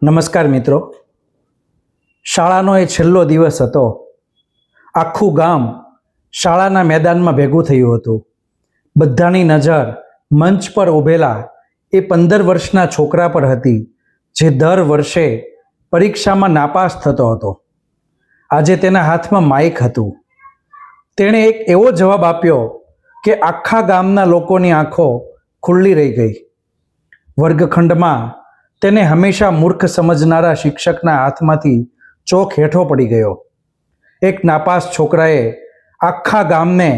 નમસ્કાર મિત્રો, શાળાનો એ છેલ્લો દિવસ હતો. આખું ગામ શાળાના મેદાનમાં ભેગું થયું હતું. બધાની નજર મંચ પર ઊભેલા એ 15 વર્ષના છોકરા પર હતી, જે દર વર્ષે પરીક્ષામાં નાપાસ થતો હતો. આજે તેના હાથમાં માઇક હતું. તેણે એક એવો જવાબ આપ્યો કે આખા ગામના લોકોની આંખો ખુલ્લી રહી ગઈ. વર્ગખંડમાં તેને હંમેશા મૂર્ખ સમજનારા શિક્ષકના હાથમાંથી ચોક હેઠો પડી ગયો. એક નાપાસ છોકરાએ આખા ગામને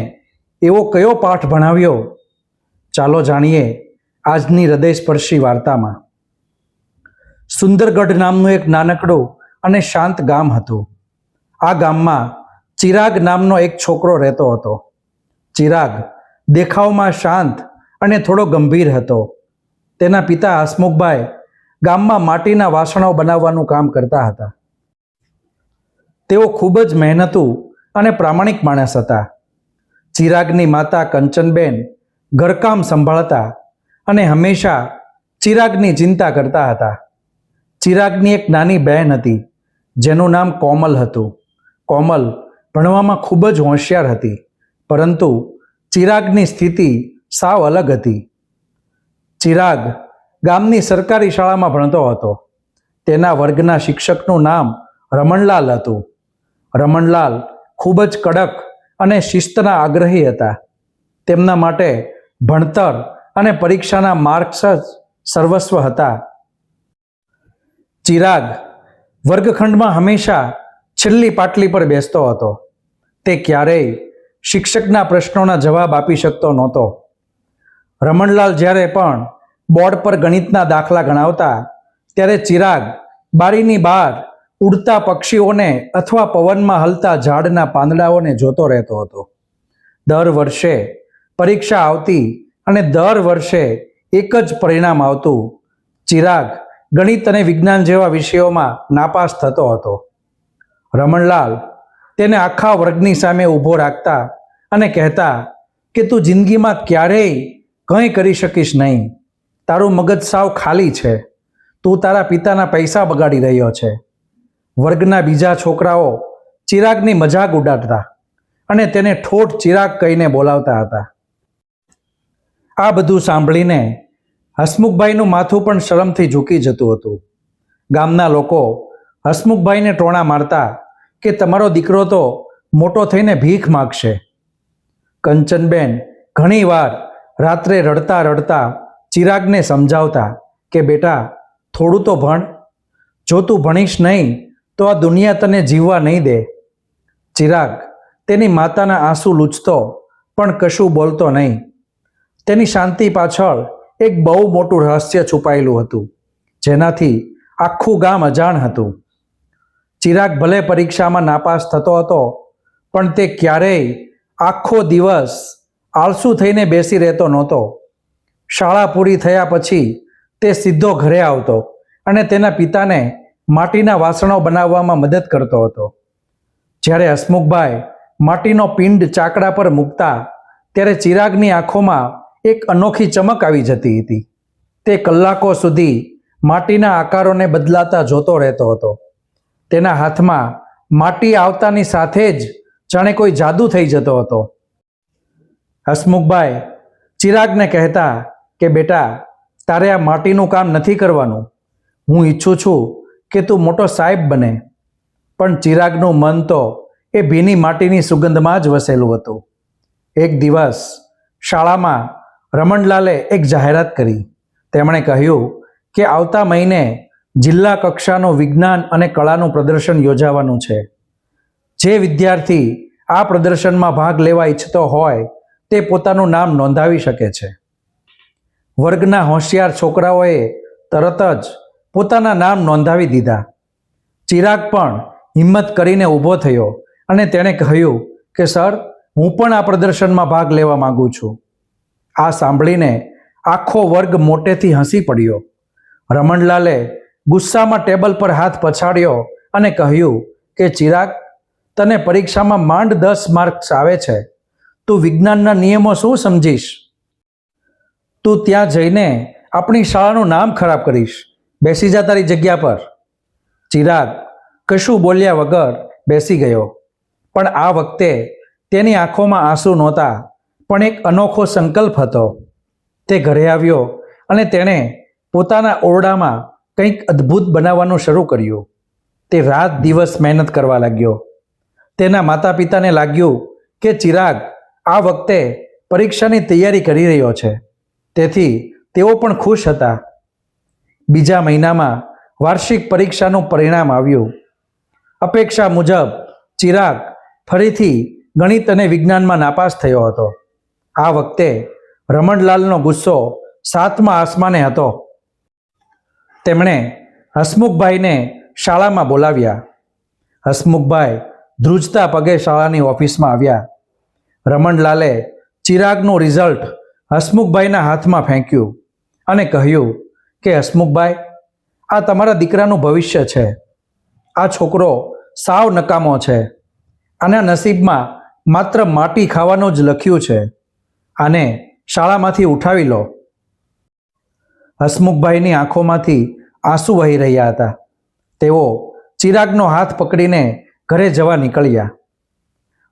એવો કયો પાઠ ભણાવ્યો? ચાલો જાણીએ આજની હૃદયસ્પર્શી વાર્તામાં. સુંદરગઢ નામનું એક નાનકડું અને શાંત ગામ હતું. આ ગામમાં ચિરાગ નામનો એક છોકરો રહેતો હતો. ચિરાગ દેખાવમાં શાંત અને થોડો ગંભીર હતો. તેના પિતા હસમુખભાઈ ગામમાં માટીના વાસણો બનાવવાનું કામ કરતા હતા. તેઓ ખૂબ જ મહેનતુ અને પ્રામાણિક માણસ હતા. ચિરાગની માતા કંચનબેન ઘરકામ સંભાળતા અને હંમેશા ચિરાગની ચિંતા કરતા હતા. ચિરાગની એક નાની બહેન હતી જેનું નામ કોમલ હતું. કોમલ ભણવામાં ખૂબ જ હોશિયાર હતી, પરંતુ ચિરાગની સ્થિતિ સાવ અલગ હતી. ચિરાગ ગામની સરકારી શાળામાં ભણતો હતો. તેના વર્ગના શિક્ષકનું નામ રમણલાલ હતું. રમણલાલ ખૂબ જ કડક અને શિસ્તના આગ્રહી હતા. તેમના માટે ભણતર અને પરીક્ષાના માર્ક્સ જ સર્વસ્વ હતા. ચિરાગ વર્ગખંડમાં હંમેશા છેલ્લી પાટલી પર બેસતો હતો. તે ક્યારેય શિક્ષકના પ્રશ્નોના જવાબ આપી શકતો નહોતો. રમણલાલ જ્યારે પણ બોર્ડ પર ગણિતના દાખલા ગણાવતા, ત્યારે ચિરાગ બારીની બહાર ઉડતા પક્ષીઓને અથવા પવનમાં હલતા ઝાડના પાંદડાઓને જોતો રહેતો હતો. દર વર્ષે પરીક્ષા આવતી અને દર વર્ષે એક જ પરિણામ આવતું. ચિરાગ ગણિત અને વિજ્ઞાન જેવા વિષયોમાં નાપાસ થતો હતો. રમણલાલ તેને આખા વર્ગની સામે ઊભો રાખતા અને કહેતા કે તું જિંદગીમાં ક્યારેય કંઈ કરી શકીશ નહીં. તારું મગજ સાવ ખાલી છે. તું તારા પિતાના પૈસા બગાડી રહ્યો છે. વર્ગના બીજા છોકરાઓ ચિરાગની મજાક ઉડાડતા અને તેને ઠોઠ ચિરાગ કહીને બોલાવતા હતા. આ બધું સાંભળીને હસમુખભાઈનું માથું પણ શરમથી ઝૂકી જતું હતું. ગામના લોકો હસમુખભાઈને ટોણા મારતા કે તમારો દીકરો તો મોટો થઈને ભીખ માગશે. કંચનબેન ઘણીવાર રાત્રે રડતા રડતા ચિરાગને સમજાવતા કે બેટા, થોડું તો ભણ. જો તું ભણીશ નહીં તો આ દુનિયા તને જીવવા નહીં દે. ચિરાગ તેની માતાના આંસુ લૂછતો પણ કશું બોલતો નહીં. તેની શાંતિ પાછળ એક બહુ મોટું રહસ્ય છુપાયેલું હતું, જેનાથી આખું ગામ અજાણ હતું. ચિરાગ ભલે પરીક્ષામાં નાપાસ થતો હતો, પણ તે ક્યારેય આખો દિવસ આળસુ થઈને બેસી રહેતો નહોતો. શાળા પૂરી થયા પછી તે સીધો ઘરે આવતો અને તેના પિતાને માટીના વાસણો બનાવવામાં મદદ કરતો હતો. જ્યારે હસમુખભાઈ માટીનો પિંડ ચાકડા પર મૂકતા, ત્યારે ચિરાગની આંખોમાં એક અનોખી ચમક આવી જતી હતી. તે કલાકો સુધી માટીના આકારોને બદલાતા જોતો રહેતો હતો. તેના હાથમાં માટી આવતાની સાથે જ જાણે કોઈ જાદુ થઈ જતો હતો. હસમુખભાઈ ચિરાગને કહેતા કે બેટા, તારે આ માટીનું કામ નથી કરવાનું. હું ઈચ્છું છું કે તું મોટો સાહેબ બને. પણ ચિરાગનું મન તો એ ભીની માટીની સુગંધમાં જ વસેલું હતું. એક દિવસ શાળામાં રમણલાલે એક જાહેરાત કરી. તેમણે કહ્યું કે આવતા મહિને જિલ્લા કક્ષાનું વિજ્ઞાન અને કળાનું પ્રદર્શન યોજાવાનું છે. જે વિદ્યાર્થી આ પ્રદર્શનમાં ભાગ લેવા ઈચ્છતો હોય તે પોતાનું નામ નોંધાવી શકે છે. વર્ગના હોશિયાર છોકરાઓએ તરત જ પોતાના નામ નોંધાવી દીધા. ચિરાગ પણ હિંમત કરીને ઊભો થયો અને તેણે કહ્યું કે સર, હું પણ આ પ્રદર્શનમાં ભાગ લેવા માંગુ છું. આ સાંભળીને આખો વર્ગ મોટેથી હસી પડ્યો. રમણલાલે ગુસ્સામાં ટેબલ પર હાથ પછાડ્યો અને કહ્યું કે ચિરાગ, તને પરીક્ષામાં માંડ 10 માર્ક્સ આવે છે. તું વિજ્ઞાનના નિયમો શું સમજીશ? તું ત્યાં જઈને આપણી શાળાનું નામ ખરાબ કરીશ. બેસી જા તારી જગ્યા પર. ચિરાગ કશું બોલ્યા વગર બેસી ગયો, પણ આ વખતે તેની આંખોમાં આંસુ નહોતા, પણ એક અનોખો સંકલ્પ હતો. તે ઘરે આવ્યો અને તેણે પોતાના ઓરડામાં કંઈક અદ્ભુત બનાવવાનું શરૂ કર્યું. તે રાત દિવસ મહેનત કરવા લાગ્યો. તેના માતા પિતાને લાગ્યું કે ચિરાગ આ વખતે પરીક્ષાની તૈયારી કરી રહ્યો છે, તેથી તેઓ પણ ખુશ હતા. બીજા મહિનામાં વાર્ષિક પરીક્ષાનું પરિણામ આવ્યું. અપેક્ષા મુજબ ચિરાગ ફરીથી ગણિત અને વિજ્ઞાનમાં નાપાસ થયો હતો. આ વખતે રમણલાલનો ગુસ્સો 7મા આસમાને હતો. તેમણે હસમુખભાઈને શાળામાં બોલાવ્યા. હસમુખભાઈ ધ્રુજતા પગે શાળાની ઓફિસમાં આવ્યા. રમણલાલે ચિરાગનું રિઝલ્ટ હસમુખભાઈના હાથમાં ફેંક્યું અને કહ્યું કે હસમુખભાઈ, આ તમારા દીકરાનું ભવિષ્ય છે. આ છોકરો સાવ નકામો છે. આના નસીબમાં માત્ર માટી ખાવાનું જ લખ્યું છે. આને શાળામાંથી ઉઠાવી લો. હસમુખભાઈની આંખોમાંથી આંસુ વહી રહ્યા હતા. તેઓ ચિરાગનો હાથ પકડીને ઘરે જવા નીકળ્યા.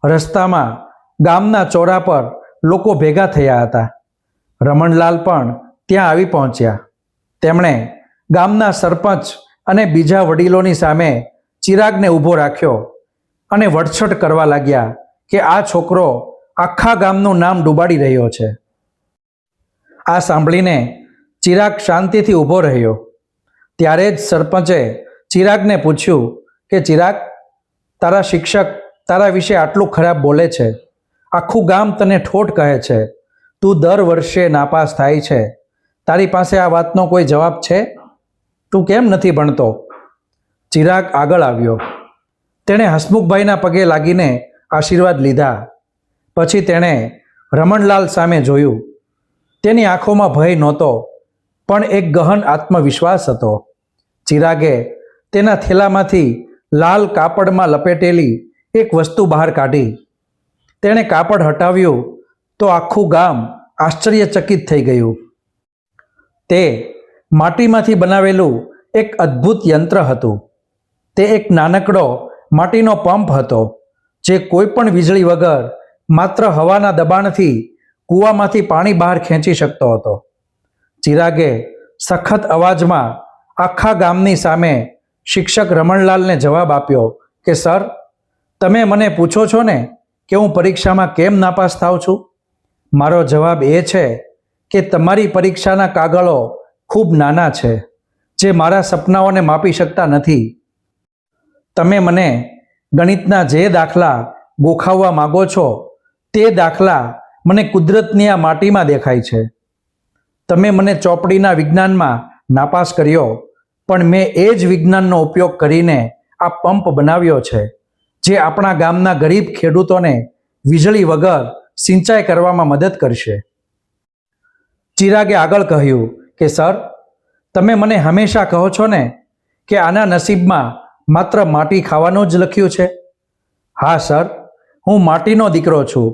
રસ્તામાં ગામના ચોરા પર લોકો ભેગા થયા હતા. રમણલાલ પણ ત્યાં આવી પહોંચ્યા. તેમણે ગામના સરપંચ અને બીજા વડીલોની સામે ચિરાગને ઊભો રાખ્યો અને વટછટ કરવા લાગ્યા કે આ છોકરો આખા ગામનું નામ ડૂબાડી રહ્યો છે. આ સાંભળીને ચિરાગ શાંતિથી ઊભો રહ્યો. ત્યારે જ સરપંચે ચિરાગને પૂછ્યું કે ચિરાગ, તારા શિક્ષક તારા વિશે આટલું ખરાબ બોલે છે. આખું ગામ તને ઠોઠ કહે છે. તું દર વર્ષે નાપાસ થાય છે. તારી પાસે આ વાતનો કોઈ જવાબ છે? તું કેમ નથી ભણતો? ચિરાગ આગળ આવ્યો. તેણે હસમુખભાઈના પગે લાગીને આશીર્વાદ લીધા. પછી તેણે રમણલાલ સામે જોયું. તેની આંખોમાં ભય નહોતો, પણ એક ગહન આત્મવિશ્વાસ હતો. ચિરાગે તેના થેલામાંથી લાલ કાપડમાં લપેટેલી એક વસ્તુ બહાર કાઢી. તેણે કાપડ હટાવ્યું તો આખું ગામ આશ્ચર્યચકિત થઈ ગયું. તે માટીમાંથી બનાવેલું એક અદ્ભુત યંત્ર હતું. તે એક નાનકડો માટીનો પંપ હતો, જે કોઈ પણ વીજળી વગર માત્ર હવાના દબાણથી કૂવામાંથી પાણી બહાર ખેંચી શકતો હતો. ચિરાગે સખત અવાજમાં આખા ગામની સામે શિક્ષક રમણલાલને જવાબ આપ્યો કે સર, તમે મને પૂછો છો ને કે હું પરીક્ષામાં કેમ નાપાસ થાઉં છું? મારો જવાબ એ છે કે તમારી પરીક્ષાના કાગળો ખૂબ નાના છે, જે મારા સપનાઓને માપી શકતા નથી. તમે મને ગણિતના જે દાખલા ગોખાવવા માગો છો, તે દાખલા મને કુદરતની આ માટીમાં દેખાય છે. તમે મને ચોપડીના વિજ્ઞાનમાં નાપાસ કર્યો, પણ મેં એ જ વિજ્ઞાનનો ઉપયોગ કરીને આ પંપ બનાવ્યો છે, જે આપણા ગામના ગરીબ ખેડૂતોને વીજળી વગર સિંચાઈ કરવામાં મદદ કરશે. ચિરાગે આગળ કહ્યું કે સર, તમે મને હંમેશા કહો છો ને કે આના નસીબમાં માત્ર માટી ખાવાનું જ લખ્યું છે. હા સર, હું માટીનો દીકરો છું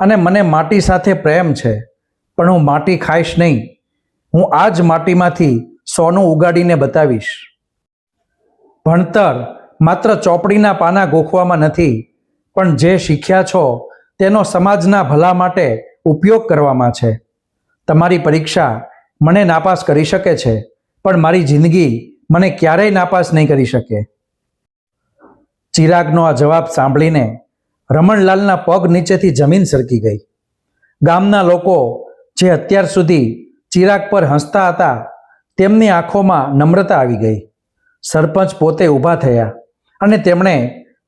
અને મને માટી સાથે પ્રેમ છે, પણ હું માટી ખાઈશ નહીં. હું આ જ માટીમાંથી સોનું ઉગાડીને બતાવીશ. ભણતર માત્ર ચોપડીના પાના ગોખવામાં નથી, પણ જે શીખ્યા છો તેનો સમાજના ભલા માટે ઉપયોગ કરવામાં છે. તમારી પરીક્ષા મને નાપાસ કરી શકે છે, પણ મારી જિંદગી મને ક્યારેય નાપાસ નહીં કરી શકે. ચિરાગનો આ જવાબ સાંભળીને રમણલાલના પગ નીચેથી જમીન સરકી ગઈ. ગામના લોકો જે અત્યાર સુધી ચિરાગ પર હસતા હતા, તેમની આંખોમાં નમ્રતા આવી ગઈ. સરપંચ પોતે ઊભા થયા અને તેમણે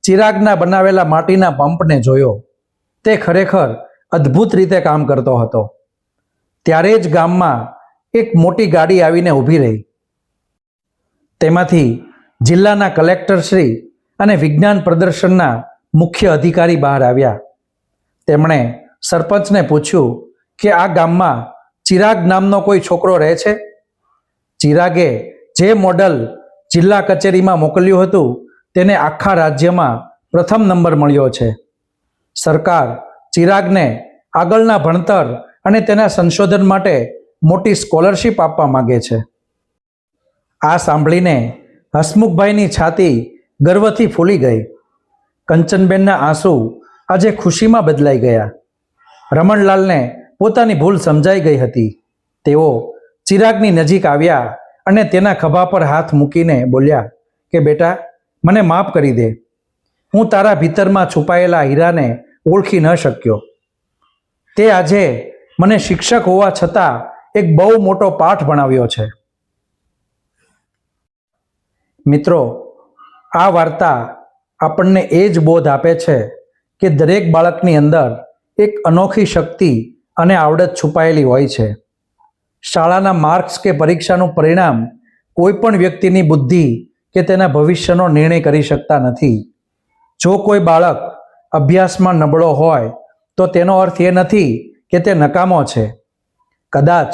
ચિરાગના બનાવેલા માટીના પંપને જોયો. તે ખરેખર અદ્ભુત રીતે કામ કરતો હતો. ત્યારે જ ગામમાં એક મોટી ગાડી આવીને ઊભી રહી. તેમાંથી જિલ્લાના કલેક્ટરશ્રી અને વિજ્ઞાન પ્રદર્શનના મુખ્ય અધિકારી બહાર આવ્યા. તેમણે સરપંચને પૂછ્યું કે આ ગામમાં ચિરાગ નામનો કોઈ છોકરો રહે છે? ચિરાગે જે મોડલ જિલ્લા કચેરીમાં મોકલ્યું હતું, તેને આખા રાજ્યમાં પ્રથમ નંબર મળ્યો છે. સરકાર ચિરાગને આગળના ભણતર અને તેના સંશોધન માટે મોટી સ્કોલરશીપ આપવા માગે છે. આ સાંભળીને હસમુખભાઈની છાતી ગર્વથી ફૂલી ગઈ. કંચનબેનના આંસુ આજે ખુશીમાં બદલાઈ ગયા. રમણલાલને પોતાની ભૂલ સમજાઈ ગઈ હતી. તેઓ ચિરાગની નજીક આવ્યા અને તેના ખભા પર હાથ મૂકીને બોલ્યા કે બેટા, મને માફ કરી દે. હું તારા ભીતરમાં છુપાયેલા હીરાને ઓળખી ન શક્યો. તે આજે મને શિક્ષક હોવા છતાં એક બહુ મોટો પાઠ ભણાવ્યો છે. મિત્રો, આ વાર્તા આપણને એ જ બોધ આપે છે કે દરેક બાળકની અંદર એક અનોખી શક્તિ અને આવડત છુપાયેલી હોય છે. શાળાના માર્ક્સ કે પરીક્ષાનું પરિણામ કોઈ પણ વ્યક્તિની બુદ્ધિ કે તેના ભવિષ્યનો નિર્ણય કરી શકતા નથી. જો કોઈ બાળક અભ્યાસમાં નબળો હોય તો તેનો અર્થ એ નથી કે તે નકામો છે. કદાચ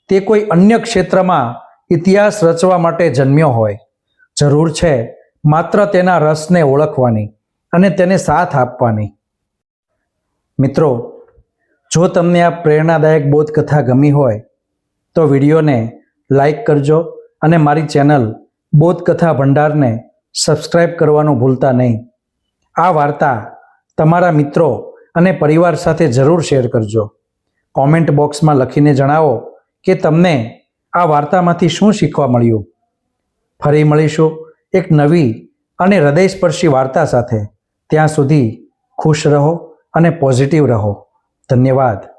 તે કોઈ અન્ય ક્ષેત્રમાં ઇતિહાસ રચવા માટે જન્મ્યો હોય. જરૂર છે માત્ર તેના રસને ઓળખવાની અને તેને સાથ આપવાની. મિત્રો, જો તમને આ પ્રેરણાદાયક બોધકથા ગમી હોય તો વિડીયોને લાઈક કરજો અને મારી ચેનલ બોધકથા ભંડારને સબસ્ક્રાઈબ કરવાનું ભૂલતા નહીં. આ વાર્તા તમારા મિત્રો અને પરિવાર સાથે જરૂર શેર કરજો. કોમેન્ટ બોક્સમાં લખીને જણાવો કે તમને આ વાર્તામાંથી શું શીખવા મળ્યું. ફરી મળીશું એક નવી અને હૃદયસ્પર્શી વાર્તા સાથે. ત્યાં સુધી ખુશ રહો અને પોઝિટિવ રહો. ધન્યવાદ.